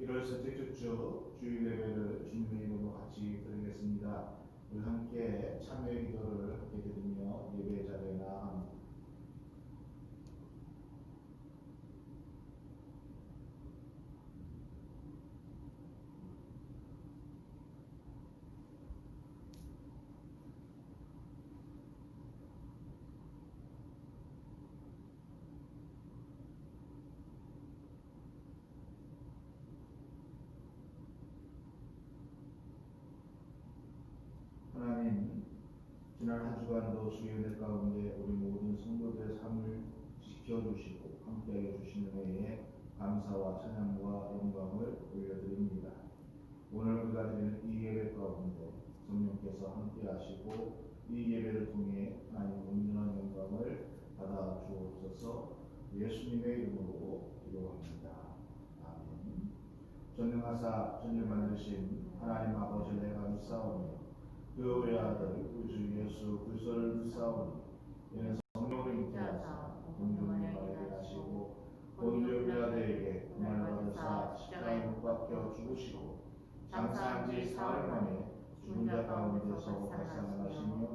1월 셋째 주 주일 예배를 주님의 이름으로 같이 드리겠습니다. 우리 함께 참회 기도를 함께 드리며 예배 자리에 나아갑니다. 하나님, 지난 한 주간도 주의 은혜 가운데 우리 모든 성도들의 삶을 지켜주시고 함께하여 주시는 은혜에 감사와 찬양과 영광을 올려드립니다. 오늘 우리가 드리는 이 예배 가운데 성령께서 함께하시고 이 예배를 통해 하나님 온전한 영광을 받아 주옵소서. 예수님의 이름으로 기도합니다. 아멘. 전능하사 전능 만드신 하나님 아버지 내가 믿사오니 그 외아들 우리 주 예수 그리스도를 믿사오니 이는 성령으로 잉태하사 동정녀 마리아에게 하시고 본디오 빌라도에게 고난을 받으사 십자가에 못 박혀 죽으시고 장사한 지 사흘 만에 죽은 자 가운데서 발산하시며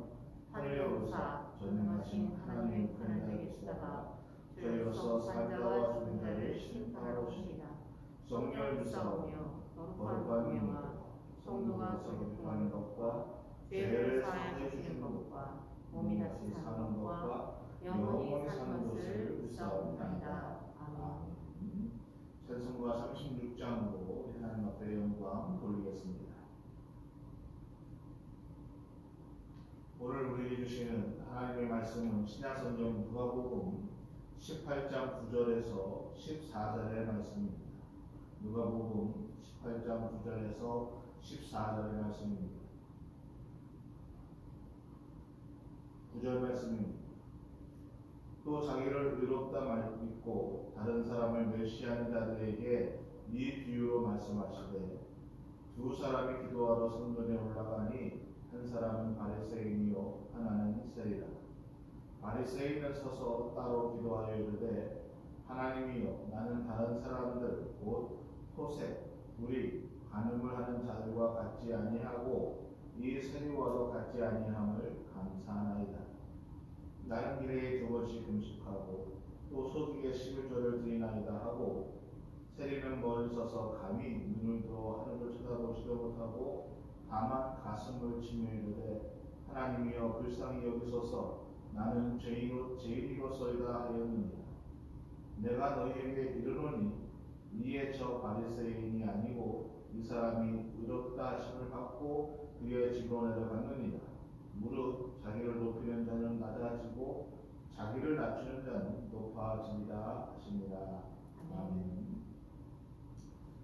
하늘에 오르사 전능하신 하나님 우편에 계시다가 저희로서 산 자와 죽은 자를 심판하러 오시리라. 성령을 믿사오며 거룩한 영과 성도가 거듭하는 것과 죄를 사하여 주시는 것과 몸이 다시 사는 것과 영원히 사는 것을 믿사옵나이다. 아멘. 찬송가 36장으로 하나님 앞에 영광 돌리겠습니다. 오늘 우리에게 주시는 하나님의 말씀은 신약성경 누가복음 18장 9절에서 14절의 말씀입니다. 누가복음 18장 9절에서 14절의 말씀입니다. 9절 말씀입니다. 또 자기를 의롭다 믿고 다른 사람을 멸시하는 자들에게 이 비유로 말씀하시되 두 사람이 기도하러 성전에 올라가니 한 사람은 바리새인이요 하나는 세리라. 바리새인은 서서 따로 기도하여 이르되 하나님이여 나는 다른 사람들 곧 토색, 불의, 간음을 하는 자들과 같지 아니하고 이 세리와도 같지 아니함을 감사하나이다. 나는 일에 두 번씩 금식하고 또 소득에 11조를 드리나이다 하고 세리는 멀리 서서 감히 눈을 들어 하늘을 쳐다보지도 못하고 다만 가슴을 치며 이르되 하나님이여 불쌍히 여기소서 나는 죄인이로소이다 하였느니라. 내가 너희에게 이르노니 이에 저 바리새인이 아니고 이 사람이 의롭다 하심을 받고 그의 집으로 내려갔느니라. 무릇 자기를 높이는 자는 낮아지고 자기를 낮추는 자는 높아지리라 하시니라. 아멘.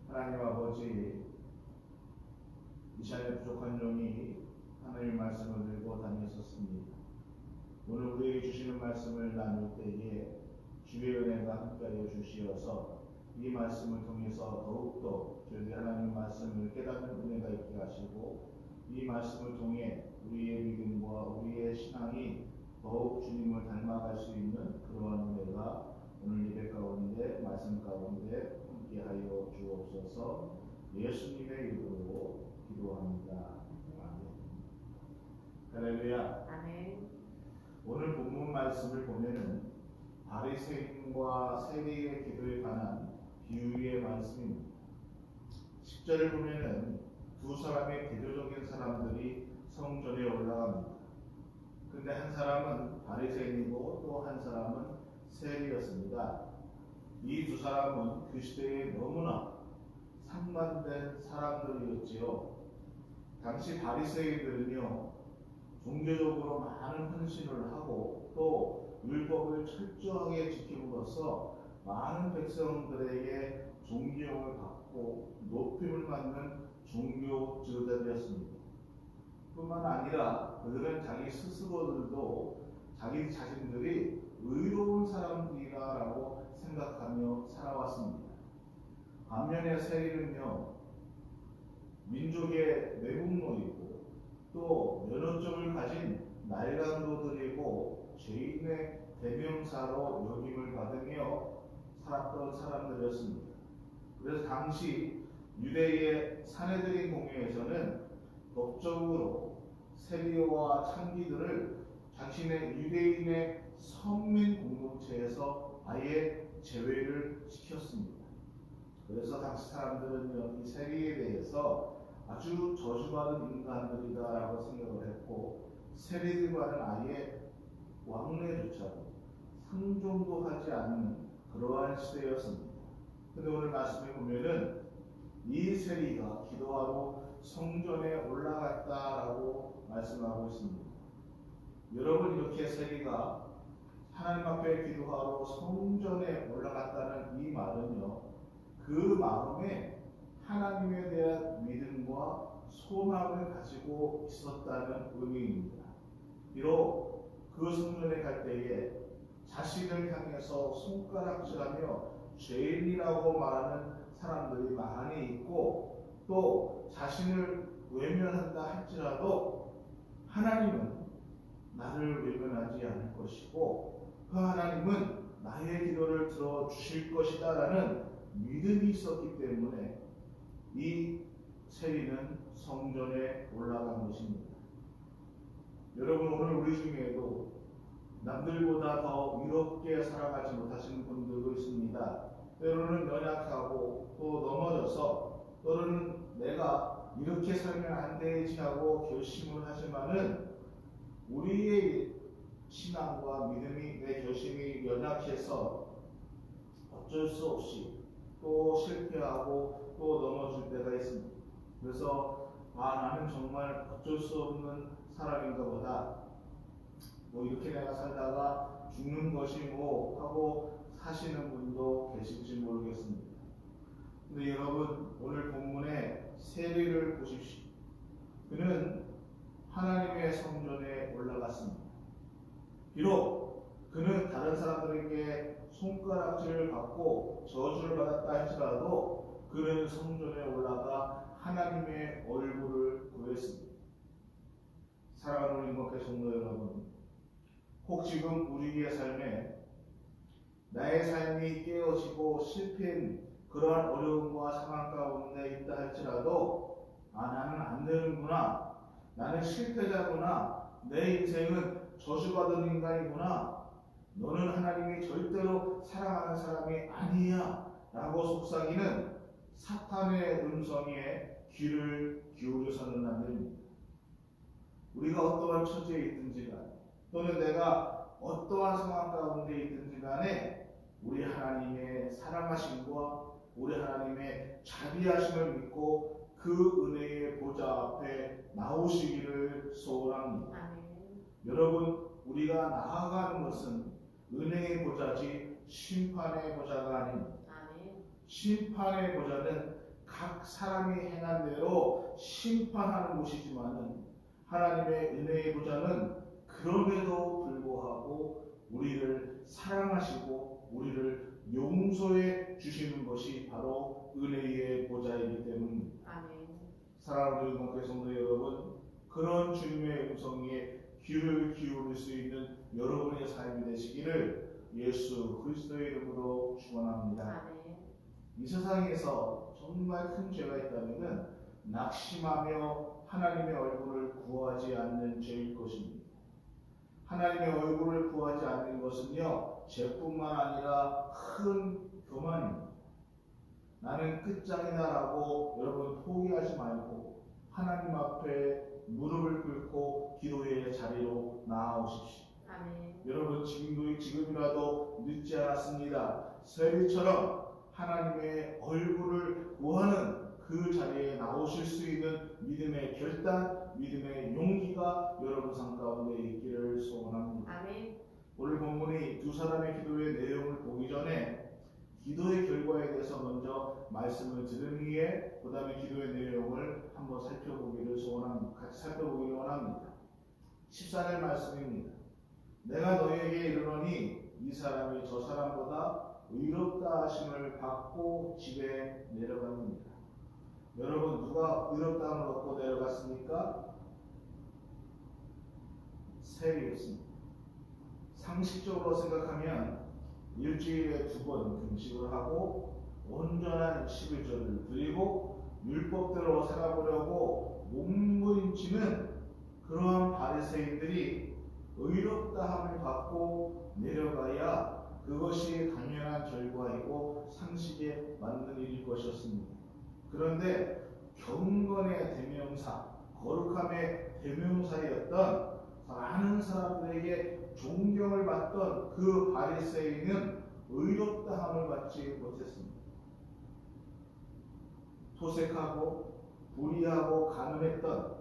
하나님 아버지, 이 시간에 부족한 종이 하나님의 말씀을 들고 다녔었습니다. 오늘 우리에게 주시는 말씀을 나눌 때에 주의 은혜가 함께하여 주시어서 이 말씀을 통해서 더욱더 저희들이 하나님의 말씀을 깨닫는 은혜가 있게 하시고 이 말씀을 통해 우리의 믿음과 우리의 신앙이 더욱 주님을 닮아갈 수 있는 그러한 은혜가 오늘 예배 가운데 말씀 가운데 함께하여 주옵소서. 예수님의 이름으로 기도합니다. 아멘. 할렐루야. 아멘. 오늘 본문 말씀을 보면은 바리새인과 세리의 기도에 관한 비유의 말씀입니다. 10절을 보면은 두 사람의 대조적인 사람들이 성전에 올라갑니다. 근데 한 사람은 바리새인이고 또 한 사람은 세리였습니다. 이 두 사람은 그 시대에 너무나 상반된 사람들이었지요. 당시 바리새인들은요 종교적으로 많은 헌신을 하고 또 율법을 철저하게 지킴으로써 많은 백성들에게 존경을 받고 높임을 받는 종교 지도자들이었습니다. 뿐만 아니라 그들은 자기 스스로들도 자기 자신들이 의로운 사람들이라고 생각하며 살아왔습니다. 반면에 세리는요 민족의 매국노이고 또 면허증을 가진 날강도들이고 죄인의 대명사로 여김을 받으며 살았던 사람들이었습니다. 그래서 당시 유대의 사내들인 공회에서는 법적으로 세리와 창기들을 자신의 유대인의 선민 공동체에서 아예 제외를 시켰습니다. 그래서 당시 사람들은 이 세리에 대해서 아주 저주받은 인간들이다라고 생각을 했고, 세리들과는 아예 왕래조차도 상종도 하지 않는 그러한 시대였습니다. 근데 오늘 말씀에 보면은 이 세리가 기도하러 성전에 올라갔다라고 말씀하고 있습니다. 여러분, 이렇게 세리가 하나님 앞에 기도하러 성전에 올라갔다는 이 말은요, 그 마음에 하나님에 대한 믿음과 소망을 가지고 있었다는 의미입니다. 비록 그 성전에 갈 때에 자신을 향해서 손가락질하며 죄인이라고 말하는 사람들이 많이 있고, 또 자신을 외면한다 할지라도 하나님은 나를 외면하지 않을 것이고, 그 하나님은 나의 기도를 들어주실 것이다 라는 믿음이 있었기 때문에 이 세리는 성전에 올라간 것입니다. 여러분, 오늘 우리 중에도 남들보다 더 의롭게 살아가지 못하시는 분들도 있습니다. 때로는 연약하고 또 넘어져서, 또는 내가 이렇게 살면 안 되지 하고 결심을 하지만은 우리의 신앙과 믿음이, 내 결심이 연약해서 어쩔 수 없이 또 실패하고 또 넘어질 때가 있습니다. 그래서 나는 정말 어쩔 수 없는 사람인가 보다, 뭐 이렇게 내가 살다가 죽는 것이 뭐 하고 사시는 분도 계실지 모르겠습니다. 근데 여러분, 오늘 본문의 세리를 보십시오. 그는 하나님의 성전에 올라갔습니다. 비록 그는 다른 사람들에게 손가락질을 받고 저주를 받았다 할지라도 그는 성전에 올라가 하나님의 얼굴을 구했습니다. 사랑하는 인격의 성도 여러분, 혹 지금 우리의 삶에 나의 삶이 깨어지고 실패한 그러한 어려움과 상황 가운데 있다 할지라도 나는 안 되는구나, 나는 실패자구나, 내 인생은 저주받은 인간이구나, 너는 하나님이 절대로 사랑하는 사람이 아니야 라고 속삭이는 사탄의 음성에 귀를 기울여서는 안 됩니다. 우리가 어떠한 처지에 있든지 간에, 또는 내가 어떠한 상황 가운데 있든지 간에 우리 하나님의 사랑하심과 우리 하나님의 자비하심을 믿고 그 은혜의 보좌 앞에 나오시기를 소원합니다. 여러분, 우리가 나아가는 것은 은혜의 보좌지 심판의 보좌가 아닙니다. 심판의 보좌는 각 사람이 행한 대로 심판하는 곳이지만은, 하나님의 은혜의 보좌는 그럼에도 불구하고 우리를 사랑하시고 우리를 용서해 주시는 것이 바로 은혜의 보좌이기 때문입니다. 사랑하는 교회 성도 여러분, 그런 주님의 음성에 귀를 기울일 수 있는 여러분의 삶이 되시기를 예수 그리스도의 이름으로 축원합니다. 이 세상에서 정말 큰 죄가 있다면 낙심하며 하나님의 얼굴을 구하지 않는 죄일 것입니다. 하나님의 얼굴을 구하지 않는 것은요, 죄뿐만 아니라 큰 교만입니다. 나는 끝장이다라고 여러분 포기하지 말고 하나님 앞에 무릎을 꿇고 기도의 자리로 나아오십시오. 여러분, 지금이라도 늦지 않았습니다. 세리처럼 하나님의 얼굴을 구하는 그 자리에 나오실 수 있는 믿음의 결단, 믿음의 용기가 여러분 삶 가운데 있기를 소원합니다. 오늘 본문이 두 사람의 기도의 내용을 보기 전에 기도의 결과에 대해서 먼저 말씀을 들은 후에 그 다음에 기도의 내용을 한번 살펴보기를 소원합니다. 같이 살펴보기를 원합니다. 14절 말씀입니다. 내가 너희에게 이르노니 이 사람이 저 사람보다 의롭다 하심을 받고 집에 내려갑니다. 여러분, 누가 의롭다함을 얻고 내려갔습니까? 세리였습니다. 상식적으로 생각하면 일주일에 2번 금식을 하고 온전한 11절을 드리고 율법대로 살아보려고 몸부림치는 그러한 바리새인들이 의롭다함을 받고 내려가야 그것이 당연한 결과이고 상식에 맞는 일일 것이었습니다. 그런데 경건의 대명사, 거룩함의 대명사였던 많은 사람들에게 존경을 받던 그 바리새인은 의롭다함을 받지 못했습니다. 토색하고 불의하고 간음했던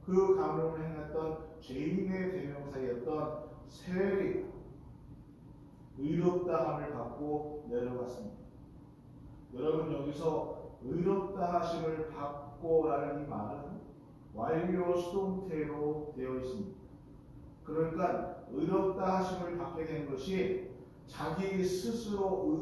그 간음을 행했던 죄인의 대명사였던 세리 의롭다함을 받고 내려갔습니다. 여러분, 여기서 의롭다 하심을 받고라는 이 말은 완료 수동태로 되어 있습니다. 그러니까 의롭다 하심을 받게 된 것이 자기 스스로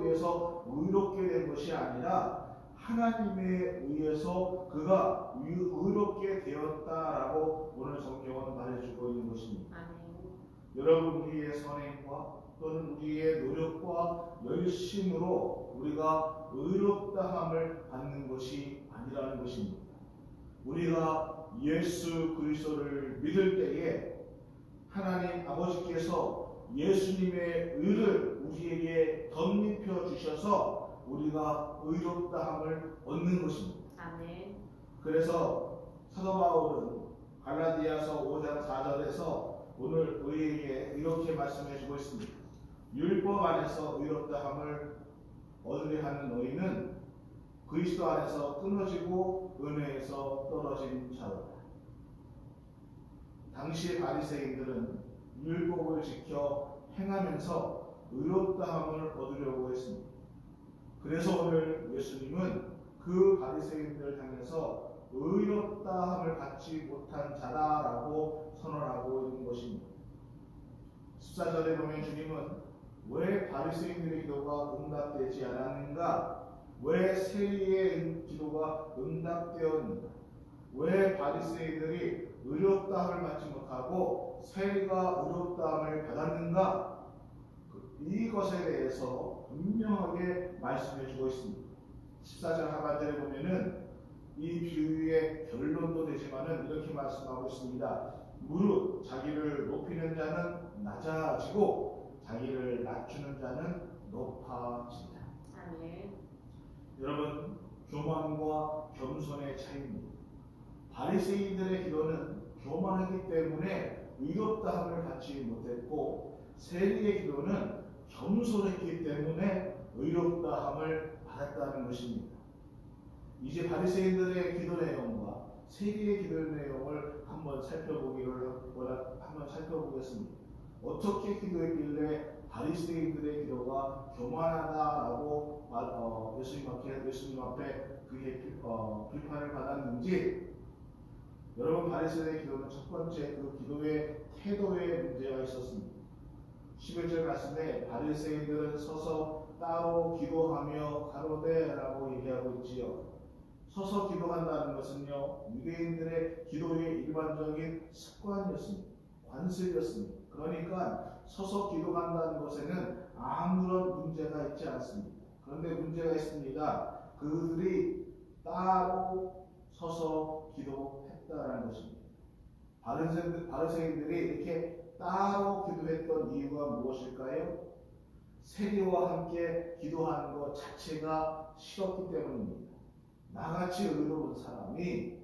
위해서 의롭게 된 것이 아니라 하나님에 의해서 그가 의롭게 되었다라고 오늘 성경은 말해주고 있는 것입니다. 여러분, 우리의 선행과 또는 우리의 노력과 열심으로 우리가 의롭다함을 받는 것이 아니라는 것입니다. 우리가 예수 그리스도를 믿을 때에 하나님 아버지께서 예수님의 의를 우리에게 덧입혀 주셔서 우리가 의롭다함을 얻는 것입니다. 아멘. 그래서 사도 바울은 갈라디아서 5장 4절에서 오늘 우리에게 이렇게 말씀해 주고 있습니다. 율법 안에서 의롭다함을 얻으려 하는 너희는 그리스도 안에서 끊어지고 은혜에서 떨어진 자로다. 당시 바리새인들은 율법을 지켜 행하면서 의롭다함을 얻으려고 했습니다. 그래서 오늘 예수님은 그 바리새인들을 향해서 의롭다함을 받지 못한 자다라고 선언하고 있는 것입니다. 14절에 보면 주님은 왜 바리새인들의 기도가 응답되지 않았는가? 왜 세리의 기도가 응답되었는가? 왜 바리새인들이 의롭다함을 받지 못하고 세리가 의롭다함을 받았는가? 이것에 대해서 분명하게 말씀해 주고 있습니다. 14절 하반절에 보면은 이 비유의 결론도 되지만은 이렇게 말씀하고 있습니다. 무릇 자기를 높이는 자는 낮아지고 자기를 낮추는 자는 높아진다. 아멘. 여러분, 교만과 겸손의 차이입니다. 바리새인들의 기도는 교만하기 때문에 의롭다함을 받지 못했고, 세리의 기도는 겸손했기 때문에 의롭다함을 받았다는 것입니다. 이제 바리새인들의 기도 내용과 세리의 기도 내용을 한번 살펴보겠습니다. 어떻게 기도했길래 바리새인들의 기도가 교만하다라고 예수님 앞에 그게 비판을 받았는지, 여러분, 바리새인의 기도는 첫 번째 그 기도의 태도에 문제가 있었습니다. 11절 말씀에 바리새인들은 서서 따로 기도하며 가로되라고 얘기하고 있지요. 서서 기도한다는 것은요, 유대인들의 기도의 일반적인 습관이었습니다. 관습이었습니다. 그러니까 서서 기도한다는 것에는 아무런 문제가 있지 않습니다. 그런데 문제가 있습니다. 그들이 따로 서서 기도했다는 것입니다. 바리새인들이 이렇게 따로 기도했던 이유가 무엇일까요? 세리와 함께 기도하는 것 자체가 싫었기 때문입니다. 나같이 의로운 사람이,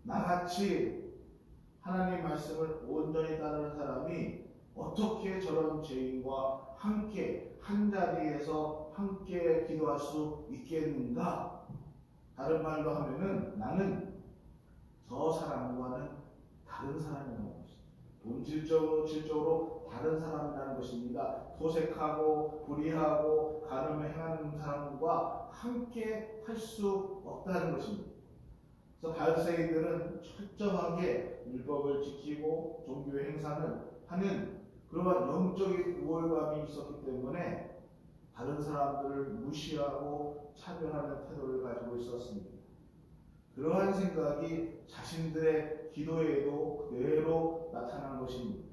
나같이 하나님 말씀을 온전히 따르는 사람이 어떻게 저런 죄인과 함께 한 자리에서 함께 기도할 수 있겠는가? 다른 말로 하면은 나는 저 사람과는 다른 사람이라는 것입니다. 본질적으로 다른 사람이라는 것입니다. 토색하고 불의하고 간음을 행하는 사람과 함께 할 수 없다는 것입니다. 그래서 바리새인들은 철저하게 율법을 지키고 종교의 행사는 하는 그러한 영적인 우월감이 있었기 때문에 다른 사람들을 무시하고 차별하는 태도를 가지고 있었습니다. 그러한 생각이 자신들의 기도에도 그대로 나타난 것입니다.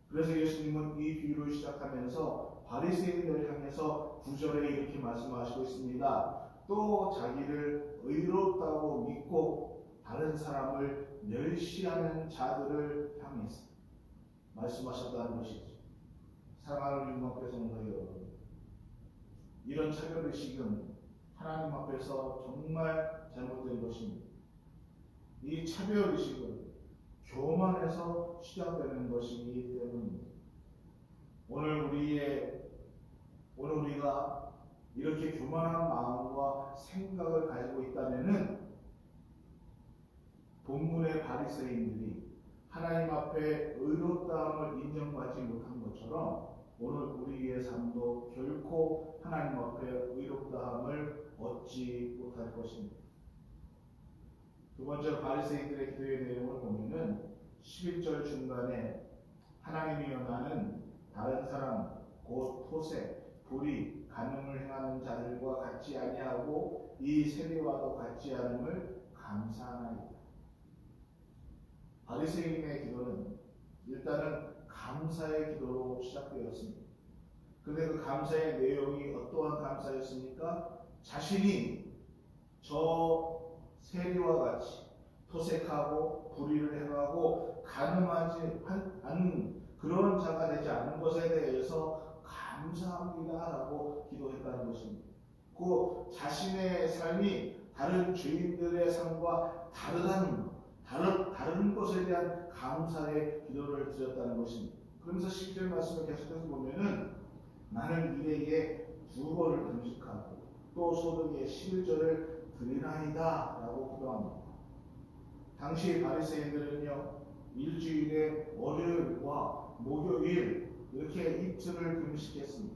그래서 예수님은 이 비유를 시작하면서 바리새인들을 향해서 9절에 이렇게 말씀하시고 있습니다. 또 자기를 의롭다고 믿고 다른 사람을 멸시하는 자들을 향해서 말씀하셨다는 것이죠. 사랑하는 윤목회 성도 여러분, 이런 차별의식은 하나님 앞에서 정말 잘못된 것입니다. 이 차별의식은 교만에서 시작되는 것이기 때문입니다. 오늘 우리가 이렇게 교만한 마음과 생각을 가지고 있다면은 본문의 바리새인들이 하나님 앞에 의롭다함을 인정받지 못한 것처럼 오늘 우리의 삶도 결코 하나님 앞에 의롭다함을 얻지 못할 것입니다. 두 번째로 바리새인들의 기도의 내용을 보면은 11절 중간에 하나님이여 나는 다른 사람 곧 토색, 불의, 간음을 행하는 자들과 같지 아니하고 이 세리와도 같지 않음을 감사하나이다. 바리새인의 기도는 일단은 감사의 기도로 시작되었습니다. 그런데 그 감사의 내용이 어떠한 감사였습니까? 자신이 저 세리와 같이 토색하고 불의를 행하고 간음하지 않는 그런 자가 되지 않은 것에 대해서 감사합니다라고 기도했다는 것입니다. 그 자신의 삶이 다른 죄인들의 삶과 다른 것에 대한 감사의 기도를 드렸다는 것입니다. 그러면서 12절 말씀을 계속해서 보면은 나는 이에게 2번을 금식하고 또 소득의 11절을 드리나이다 라고 기도합니다. 당시 바리새인들은요, 일주일에 월요일과 목요일 이렇게 이틀을 금식했습니다.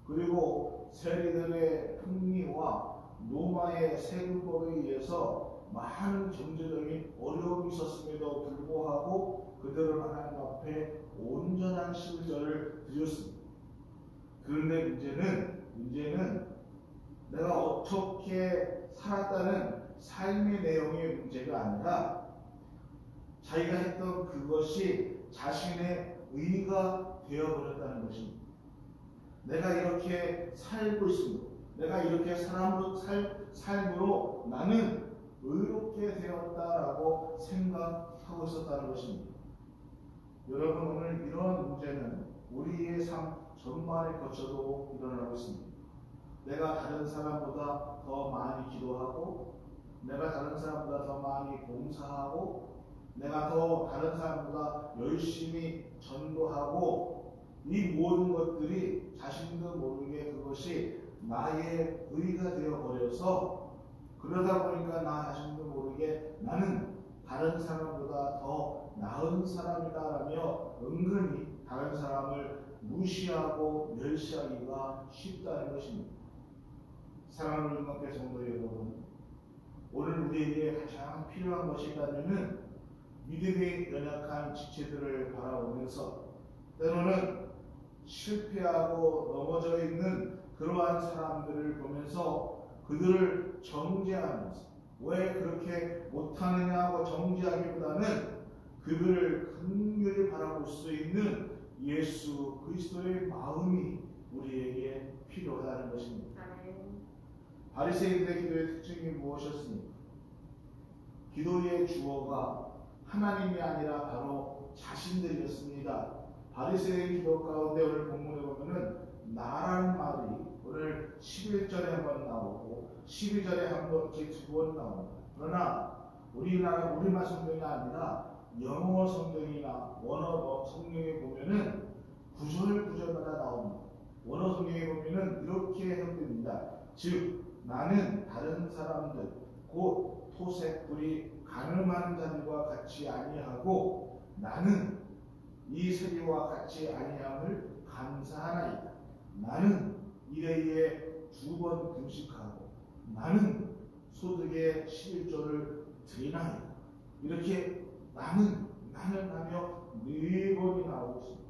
그리고 세리들의 흥미와 로마의 세금법에 의해서 많은 경제적인 어려움이 있었음에도 불구하고 그들은 하나님 앞에 온전한 11절을 드렸습니다. 그런데 문제는 내가 어떻게 살았다는 삶의 내용의 문제가 아니라 자기가 했던 그것이 자신의 의가 되어버렸다는 것입니다. 내가 이렇게 살고 있습니다. 내가 이렇게 삶으로 나는 의롭게 되었다라고 생각하고 있었다는 것입니다. 여러분, 오늘 이런 문제는 우리의 삶 전반에 거쳐도 일어나고 있습니다. 내가 다른 사람보다 더 많이 기도하고, 내가 다른 사람보다 더 많이 봉사하고, 내가 더 다른 사람보다 열심히 전도하고, 이 모든 것들이 자신도 모르게 그것이 나의 의가 되어버려서 그러다 보니까 나 자신도 모르게 나는 다른 사람보다 더 나은 사람이다라며 은근히 다른 사람을 무시하고 멸시하기가 쉽다는 것입니다. 사랑하는 윤목회 성도 여러분, 오늘 우리에게 가장 필요한 것이 있다면 믿음이 연약한 지체들을 바라보면서 때로는 실패하고 넘어져 있는 그러한 사람들을 보면서 그들을 정죄하면서 왜 그렇게 못하느냐 하고 정죄하기보다는 그들을 긍휼히 바라볼 수 있는 예수 그리스도의 마음이 우리에게 필요하다는 것입니다. 바리새인들의 기도의 특징이 무엇이었습니까? 기도의 주어가 하나님이 아니라 바로 자신들이었습니다. 바리새인 기도 가운데 오늘 본문에 보면은 나라는 말이 오늘 11절에 한 번 나오고 12절에 한 번, 이렇게 2번 나옵니다. 그러나 우리말 성경이 아니라 영어 성경이나 원어 성경에 보면은 구절마다 나옵니다. 원어 성경에 보면은 이렇게 해석됩니다. 즉 나는 다른 사람들 곧 토색, 불의, 간음하는 자들과 같이 아니하고 나는 이 세리와 같이 아니함을 감사하나이다. 나는 일회에 2번 금식하고 나는 소득의 11조를 드리나이다. 이렇게 나는 하며 4번이 나오고 있습니다.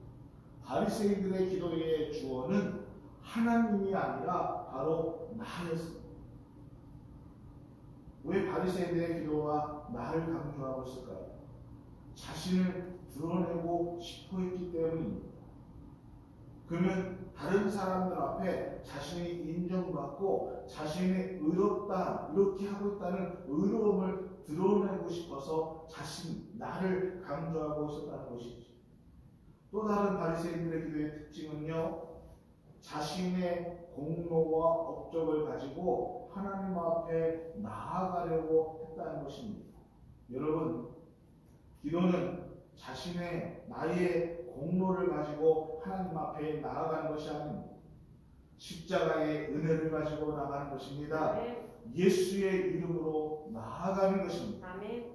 바리새인들의 기도의 주어는 하나님이 아니라 바로 나였습니다. 왜 바리새인들의 기도와 나를 강조하고 있을까요? 자신을 드러내고 싶어 했기 때문입니다. 그러면 다른 사람들 앞에 자신이 인정받고 자신이 의롭다 이렇게 하고 있다는 의로움을 드러내고 싶어서 나를 강조하고 있었다는 것이죠. 또 다른 바리새인들의 기도의 특징은요, 자신의 공로와 업적을 가지고 하나님 앞에 나아가려고 했다는 것입니다. 여러분, 기도는 나의 공로를 가지고 하나님 앞에 나아가는 것이 아닙니다. 십자가의 은혜를 가지고 나가는 것입니다. 아멘. 예수의 이름으로 나아가는 것입니다. 아멘.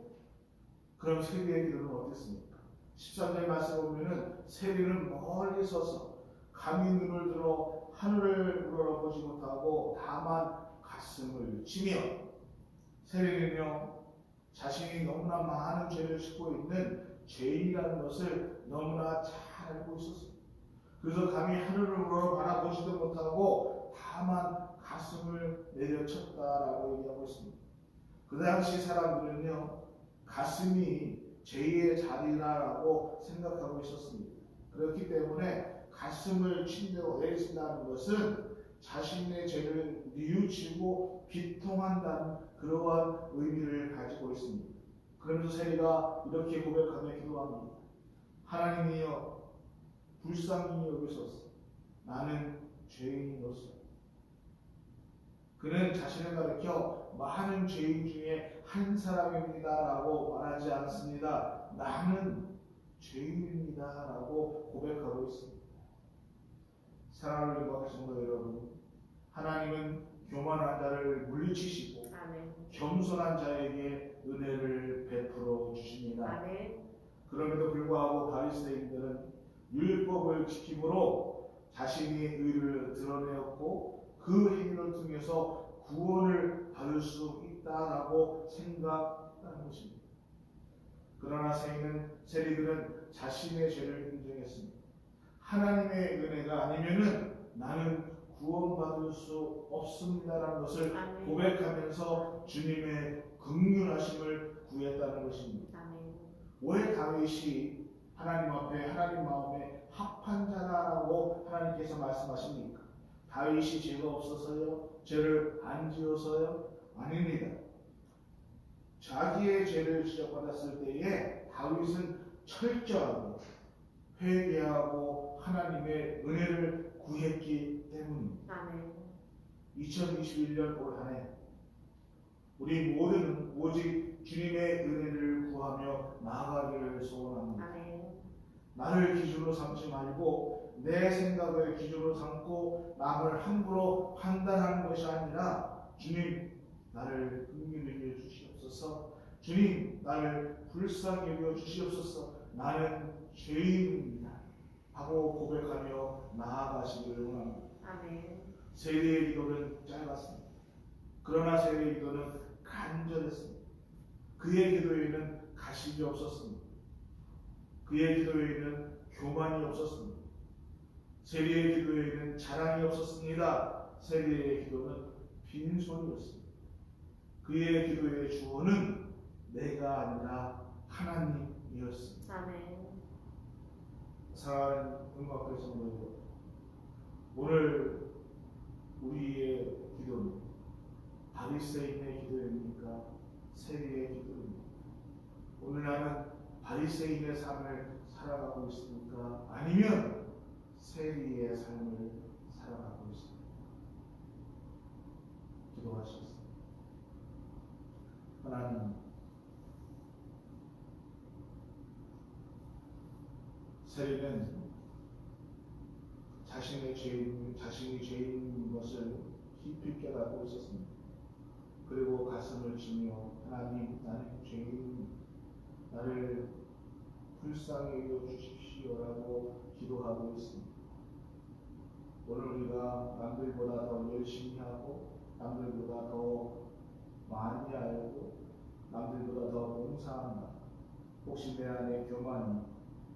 그럼 세리의 기도는 어땠습니까? 13절 말씀을 보면은 세리는 멀리 서서 감히 눈을 들어 하늘을 우러러보지 못하고 다만 가슴을 치며, 세리는요 자신이 너무나 많은 죄를 짓고 있는 죄인이라는 것을 너무나 잘 알고 있었습니다. 그래서 감히 하늘을 우러러 바라보지도 못하고 다만 가슴을 내려쳤다라고 얘기하고 있습니다. 그 당시 사람들은요 가슴이 죄의 자리라고 생각하고 있었습니다. 그렇기 때문에 가슴을 친다고 애쓴다는 것은 자신의 죄를 뉘우치고 비통한다는 그러한 의미를 가지고 있습니다. 그러면서 세리가 이렇게 고백하며 기도합니다. 하나님이여 불쌍히 여기소서. 나는 죄인이로서. 그는 자신을 가리켜 많은 죄인 중에 한 사람입니다 라고 말하지 않습니다. 나는 죄인입니다 라고 고백하고 있습니다. 사랑하는 우리 성도 여러분, 하나님은 교만한 자를 물리치시고 아멘. 겸손한 자에게 은혜를 베풀어 주십니다. 아멘. 그럼에도 불구하고 바리새인들은 율법을 지킴으로 자신의 의를 드러내었고 그 행위를 통해서 구원을 받을 수 있다라고 생각하는 것입니다. 그러나 세리들은 자신의 죄를 인정했습니다. 하나님의 은혜가 아니면은 나는 구원받을 수 없습니다라는 것을 아멘. 고백하면서 주님의 긍휼하심을 구했다는 것입니다. 아멘. 왜 다윗이 하나님 앞에 하나님 마음에 합한 자라고 하나님께서 말씀하십니까? 다윗이 죄가 없어서요? 죄를 안 지어서요? 아닙니다. 자기의 죄를 지적받았을 때에 다윗은 철저하고 회개하고 하나님의 은혜를 구했기 때문입니다. 아멘. 2021년 올 한 해 우리 모두는 오직 주님의 은혜를 구하며 나아가기를 소원합니다. 아멘. 나를 기준으로 삼지 말고 내 생각을 기준으로 삼고 남을 함부로 판단하는 것이 아니라 주님 나를 긍휼히 여겨 주시옵소서. 주님 나를 불쌍히 여겨 주시옵소서. 나는 죄인입니다 하고 고백하며 나아가시기를 원합니다. 아멘. 세리의 기도는 짧았습니다. 그러나 세리의 기도는 간절했습니다. 그의 기도에는 가식이 없었습니다. 그의 기도에는 교만이 없었습니다. 세리의 기도에는 자랑이 없었습니다. 세리의 기도는 빈손이었습니다. 그의 기도의 주어는 내가 아니라 하나님이었습니다. 아멘. 사랑하는 음악회 성도 여러분, 오늘 우리의 기도는 바리새인의 기도입니까? 세리의 기도입니까? 오늘 나는 바리새인의 삶을 살아가고 있습니까? 아니면 세리의 삶을 살아가고 있습니까? 기도하시겠습니다. 하나님, 세리는 자신이 죄인인 것을 깊이 깨닫고 있었습니다. 그리고 가슴을 치며 하나님 나는 죄인입니다. 나를 불쌍히 여겨 주십시오라고 기도하고 있습니다. 오늘 우리가 남들보다 더 열심히 하고 남들보다 더 많이 알고 남들보다 더 봉사한다. 혹시 내 안에 교만이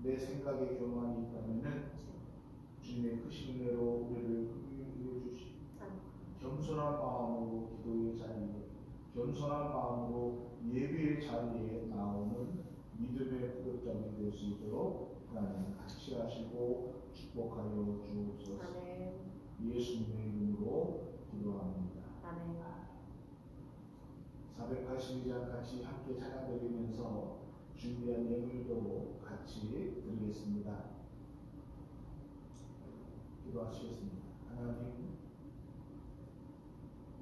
내 생각에 교만이 있다면은 주님의 크신 은혜로 우리를 긍휼히 주시고 겸손한 마음으로 기도의 자리에 겸손한 마음으로 예배의 자리에 나오는 믿음의 구급점이 될 수 있도록 하나님 같이 하시고 축복하여 주옵소서. 아멘. 예수님의 이름으로 기도합니다. 아멘. 482장 같이 함께 찬양드리면서 준비한 예물도 같이 드리겠습니다. 기도하시겠습니다. 하나님,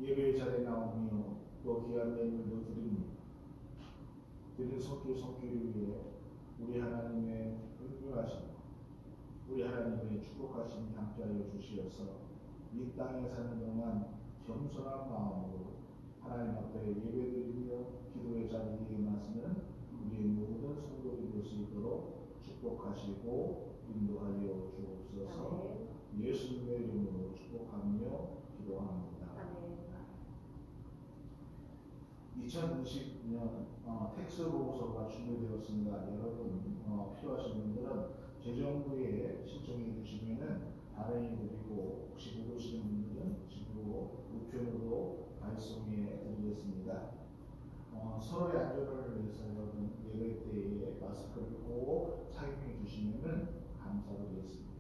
예배 자리에 나오며 또 귀한 예물도 드립니다. 드린 손길을 위해 우리 하나님의 은혜하심, 우리 하나님의 축복하심이 함께하여 주시어서 이 땅에 사는 동안 겸손한 마음으로 하나님 앞에 예배드리며 기도의 자리에 임하시는 우리의 모든 성도들이 될 수 있도록 축복하시고 인도하여 주옵소서. 아멘. 예수님의 이름으로 축복하며 기도합니다. 아멘. 2020년 텍스 보고서가 준비되었습니다. 여러분 필요하신 분들은 재정부에 신청해 주시면은 발행해 드리고, 혹시 못 오시는 분들은 집으로 우편으로 발송해 드리겠습니다. 서로의 안전을 위해서 여러분 예배 때에 마스크를 꼭 사용해 주시면은 감사드리겠습니다.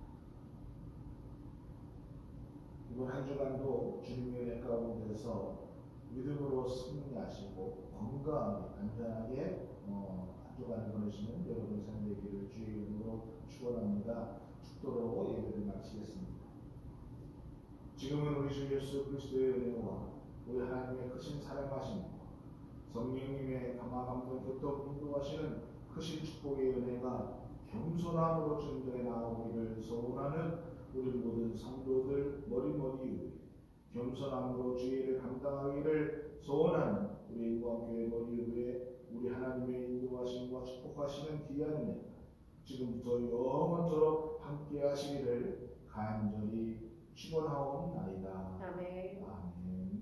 이번 한 주간도 주님의 은혜 가운데서 믿음으로 승리하시고 건강하게 안전하게 한 주간을 보내시는 여러분 삶 되기를 주의 이름으로 축원합니다. 축도로 예배를 마치겠습니다. 지금은 우리 주 예수 그리스도의 은혜와 우리 하나님의 크신 사랑하심과 성령님의 감화감동 교통 인도하시는 크신 축복의 은혜가 겸손함으로 전도해 나오기를 소원하는 우리 모든 성도들 머리머리 위에 겸손함으로 주의를 감당하기를 소원하는 우리 인도교회 머리 위에 우리 하나님의 인도하심과 축복하시는 귀한 은혜가 지금부터 영원토록 함께 하시기를 간절히 축원하옵나이다. 아멘. 아멘.